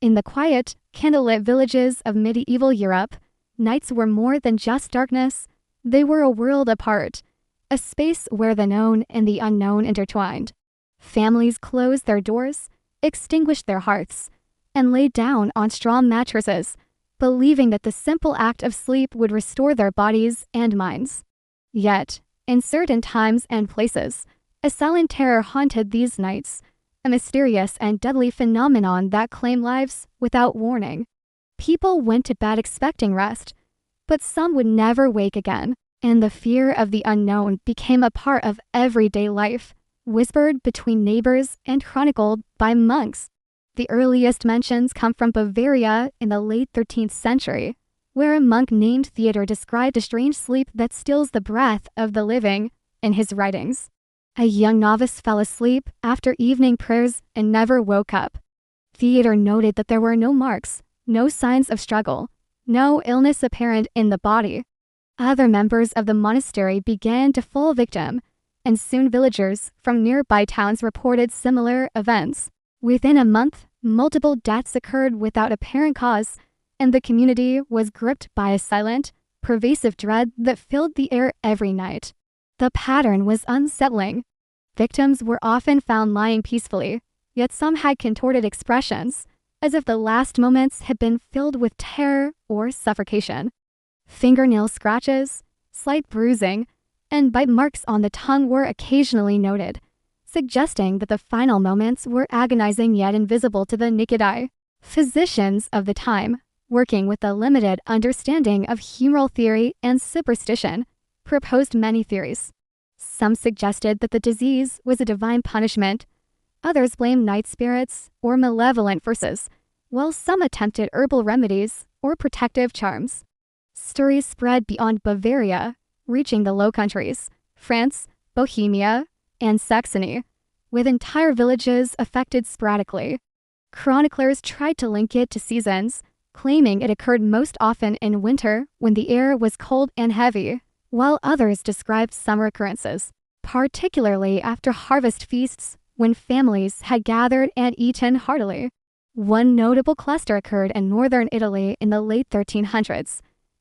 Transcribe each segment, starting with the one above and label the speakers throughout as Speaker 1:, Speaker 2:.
Speaker 1: In the quiet, candlelit villages of medieval Europe, nights were more than just darkness. They were a world apart, a space where the known and the unknown intertwined. Families closed their doors, extinguished their hearths, and lay down on straw mattresses, believing that the simple act of sleep would restore their bodies and minds. Yet, in certain times and places, a silent terror haunted these nights, a mysterious and deadly phenomenon that claimed lives without warning. People went to bed expecting rest, but some would never wake again, and the fear of the unknown became a part of everyday life, whispered between neighbors and chronicled by monks. The earliest mentions come from Bavaria in the late 13th century, where a monk named Theodor described a strange sleep that steals the breath of the living in his writings. A young novice fell asleep after evening prayers and never woke up. Theodor noted that there were no marks, no signs of struggle, no illness apparent in the body. Other members of the monastery began to fall victim, and soon villagers from nearby towns reported similar events. Within a month, multiple deaths occurred without apparent cause, and the community was gripped by a silent, pervasive dread that filled the air every night. The pattern was unsettling. Victims were often found lying peacefully, yet some had contorted expressions, as if the last moments had been filled with terror or suffocation. Fingernail scratches, slight bruising, and bite marks on the tongue were occasionally noted, suggesting that the final moments were agonizing yet invisible to the naked eye. Physicians of the time, working with a limited understanding of humoral theory and superstition, proposed many theories. Some suggested that the disease was a divine punishment, others blamed night spirits or malevolent forces, while some attempted herbal remedies or protective charms. Stories spread beyond Bavaria, reaching the Low Countries, France, Bohemia, and Saxony, with entire villages affected sporadically. Chroniclers tried to link it to seasons, claiming it occurred most often in winter when the air was cold and heavy, while others described summer occurrences, particularly after harvest feasts when families had gathered and eaten heartily. One notable cluster occurred in northern Italy in the late 1300s,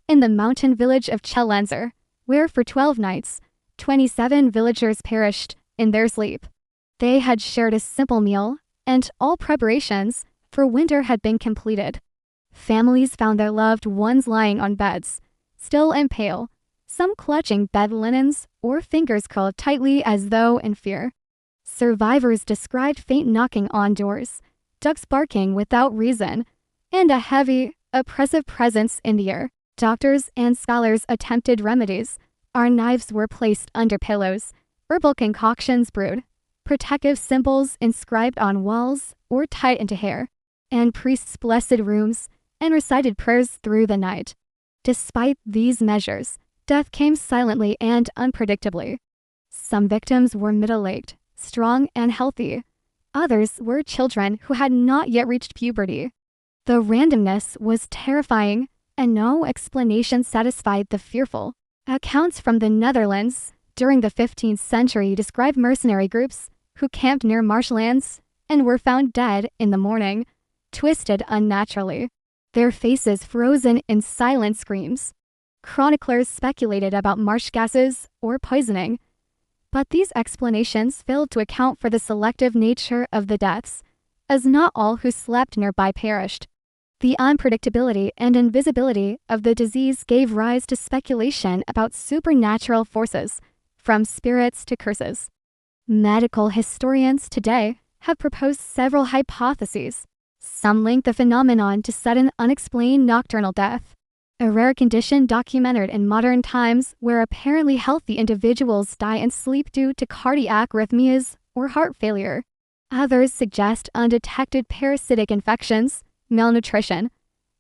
Speaker 1: in the mountain village of Cellenzer, where for 12 nights, 27 villagers perished in their sleep. They had shared a simple meal, and all preparations for winter had been completed. Families found their loved ones lying on beds, still and pale, some clutching bed linens or fingers curled tightly as though in fear. Survivors described faint knocking on doors, ducks barking without reason, and a heavy, oppressive presence in the air. Doctors and scholars attempted remedies. Our knives were placed under pillows, herbal concoctions brewed, protective symbols inscribed on walls or tied into hair, and priests blessed rooms and recited prayers through the night. Despite these measures, death came silently and unpredictably. Some victims were middle-aged, strong and healthy. Others were children who had not yet reached puberty. The randomness was terrifying, and no explanation satisfied the fearful. Accounts from the Netherlands during the 15th century describe mercenary groups who camped near marshlands and were found dead in the morning, twisted unnaturally, their faces frozen in silent screams. Chroniclers speculated about marsh gases or poisoning, but these explanations failed to account for the selective nature of the deaths, as not all who slept nearby perished. The unpredictability and invisibility of the disease gave rise to speculation about supernatural forces, from spirits to curses. Medical historians today have proposed several hypotheses. Some link the phenomenon to sudden, unexplained nocturnal death, a rare condition documented in modern times where apparently healthy individuals die in sleep due to cardiac arrhythmias or heart failure. Others suggest undetected parasitic infections, malnutrition,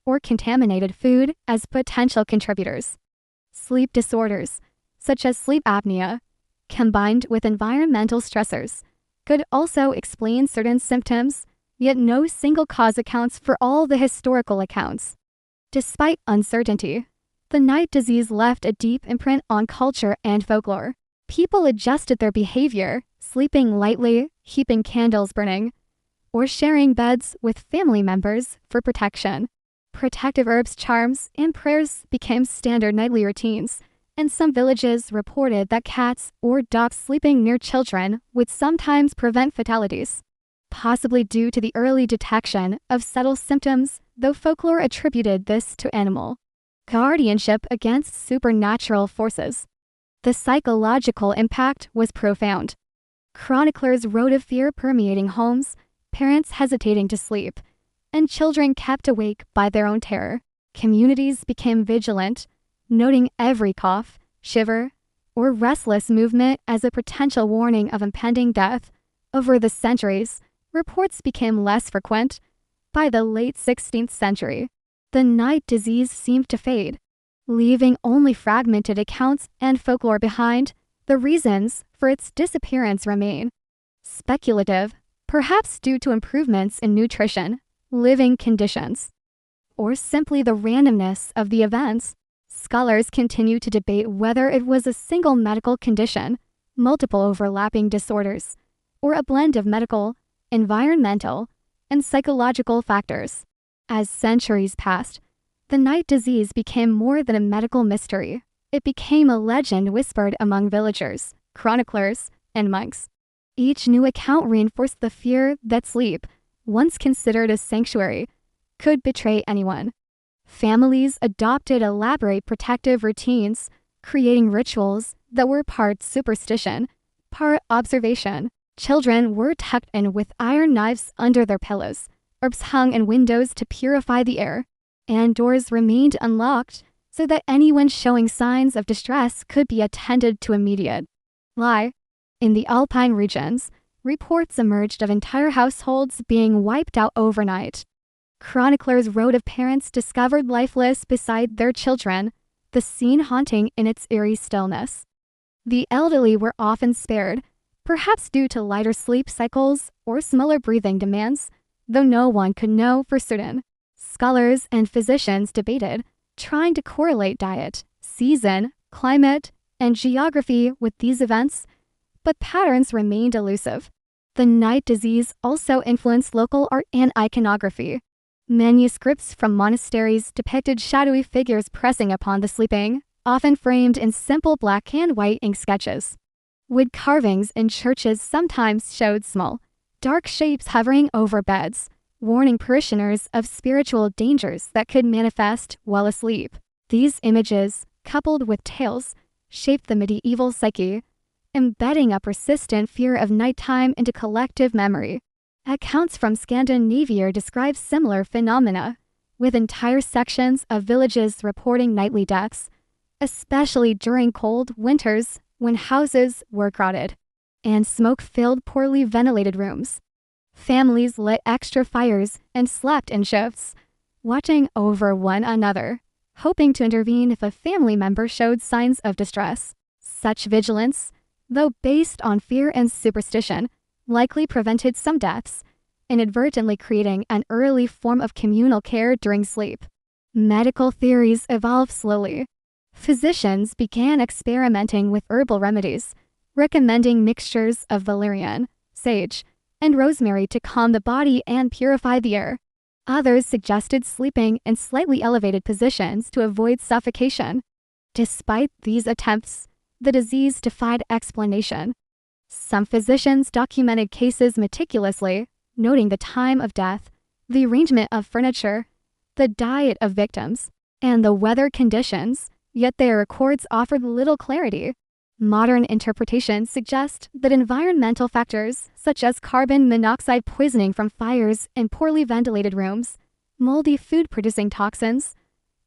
Speaker 1: or contaminated food as potential contributors. Sleep disorders, such as sleep apnea, combined with environmental stressors, could also explain certain symptoms, yet no single cause accounts for all the historical accounts. Despite uncertainty, the night disease left a deep imprint on culture and folklore. People adjusted their behavior, sleeping lightly, keeping candles burning, or sharing beds with family members for protection. Protective herbs, charms, and prayers became standard nightly routines, and some villages reported that cats or dogs sleeping near children would sometimes prevent fatalities, possibly due to the early detection of subtle symptoms, though folklore attributed this to animal guardianship against supernatural forces. The psychological impact was profound. Chroniclers wrote of fear permeating homes, parents hesitating to sleep, and children kept awake by their own terror. Communities became vigilant, noting every cough, shiver, or restless movement as a potential warning of impending death. Over the centuries, reports became less frequent. By the late 16th century, the night disease seemed to fade, leaving only fragmented accounts and folklore behind. The reasons for its disappearance remain speculative, perhaps due to improvements in nutrition, living conditions, or simply the randomness of the events. Scholars continue to debate whether it was a single medical condition, multiple overlapping disorders, or a blend of medical, environmental, and psychological factors. As centuries passed, the night disease became more than a medical mystery. It became a legend whispered among villagers, chroniclers, and monks. Each new account reinforced the fear that sleep, once considered a sanctuary, could betray anyone. Families adopted elaborate protective routines, creating rituals that were part superstition, part observation. Children were tucked in with iron knives under their pillows, herbs hung in windows to purify the air, and doors remained unlocked so that anyone showing signs of distress could be attended to immediately. In the alpine regions, reports emerged of entire households being wiped out overnight. Chroniclers wrote of parents discovered lifeless beside their children, the scene haunting in its eerie stillness. The elderly were often spared, perhaps due to lighter sleep cycles or smaller breathing demands, though no one could know for certain. Scholars and physicians debated, trying to correlate diet, season, climate, and geography with these events, but patterns remained elusive. The night disease also influenced local art and iconography. Manuscripts from monasteries depicted shadowy figures pressing upon the sleeping, often framed in simple black and white ink sketches. Wood carvings in churches sometimes showed small, dark shapes hovering over beds, warning parishioners of spiritual dangers that could manifest while asleep. These images, coupled with tales, shaped the medieval psyche, embedding a persistent fear of nighttime into collective memory. Accounts from Scandinavia describe similar phenomena, with entire sections of villages reporting nightly deaths, especially during cold winters when houses were crowded and smoke-filled poorly ventilated rooms. Families lit extra fires and slept in shifts, watching over one another, hoping to intervene if a family member showed signs of distress. Such vigilance, though based on fear and superstition, likely prevented some deaths, inadvertently creating an early form of communal care during sleep. Medical theories evolved slowly. Physicians began experimenting with herbal remedies, recommending mixtures of valerian, sage, and rosemary to calm the body and purify the air. Others suggested sleeping in slightly elevated positions to avoid suffocation. Despite these attempts, the disease defied explanation. Some physicians documented cases meticulously, noting the time of death, the arrangement of furniture, the diet of victims, and the weather conditions, yet their records offered little clarity. Modern interpretations suggest that environmental factors, such as carbon monoxide poisoning from fires in poorly ventilated rooms, moldy food-producing toxins,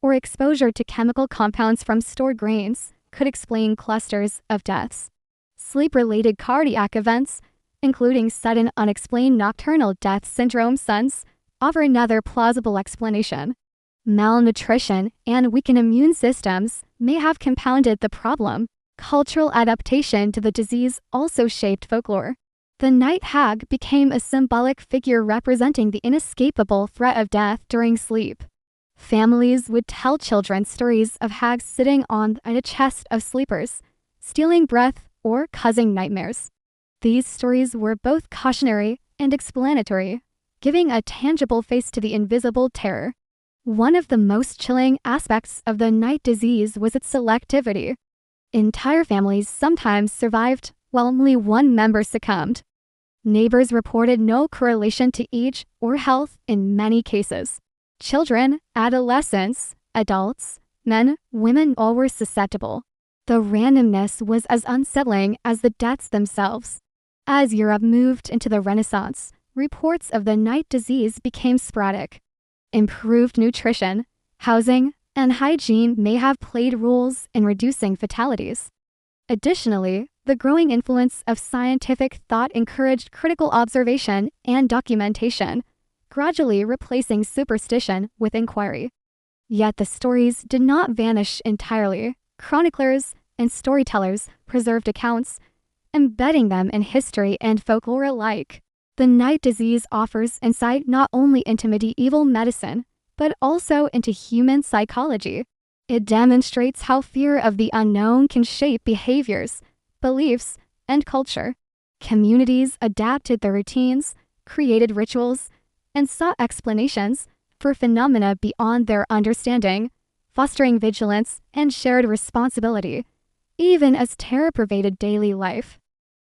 Speaker 1: or exposure to chemical compounds from stored grains, could explain clusters of deaths. Sleep-related cardiac events, including sudden unexplained nocturnal death syndrome (SUNS), offer another plausible explanation. Malnutrition and weakened immune systems may have compounded the problem. Cultural adaptation to the disease also shaped folklore. The night hag became a symbolic figure representing the inescapable threat of death during sleep. Families would tell children stories of hags sitting on a chest of sleepers, stealing breath or causing nightmares. These stories were both cautionary and explanatory, giving a tangible face to the invisible terror. One of the most chilling aspects of the night disease was its selectivity. Entire families sometimes survived, while only one member succumbed. Neighbors reported no correlation to age or health in many cases. Children, adolescents, adults, men, women, all were susceptible. The randomness was as unsettling as the deaths themselves. As Europe moved into the Renaissance, reports of the night disease became sporadic. Improved nutrition, housing, and hygiene may have played roles in reducing fatalities. Additionally, the growing influence of scientific thought encouraged critical observation and documentation, gradually replacing superstition with inquiry. Yet the stories did not vanish entirely. Chroniclers and storytellers preserved accounts, embedding them in history and folklore alike. The night disease offers insight not only into medieval medicine, but also into human psychology. It demonstrates how fear of the unknown can shape behaviors, beliefs, and culture. Communities adapted their routines, created rituals, and sought explanations for phenomena beyond their understanding, fostering vigilance and shared responsibility, even as terror pervaded daily life.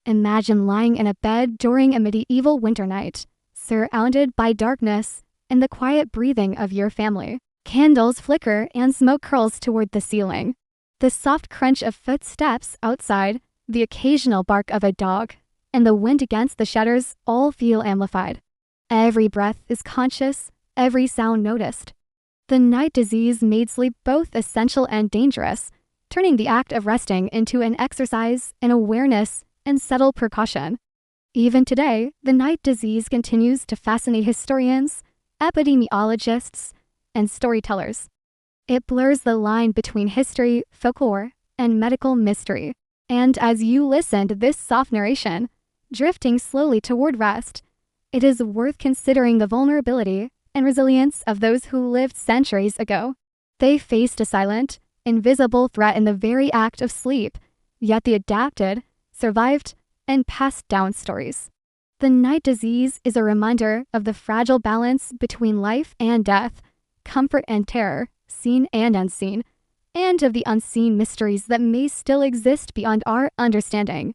Speaker 1: Imagine lying in a bed during a medieval winter night, surrounded by darkness and the quiet breathing of your family. Candles flicker and smoke curls toward the ceiling. The soft crunch of footsteps outside, the occasional bark of a dog, and the wind against the shutters all feel amplified. Every breath is conscious, every sound noticed. The night disease made sleep both essential and dangerous, turning the act of resting into an exercise in awareness and subtle precaution. Even today, the night disease continues to fascinate historians, epidemiologists, and storytellers. It blurs the line between history, folklore, and medical mystery. And as you listen to this soft narration, drifting slowly toward rest, it is worth considering the vulnerability and resilience of those who lived centuries ago. They faced a silent, invisible threat in the very act of sleep, yet they adapted, survived, and passed down stories. The night disease is a reminder of the fragile balance between life and death, comfort and terror, seen and unseen, and of the unseen mysteries that may still exist beyond our understanding.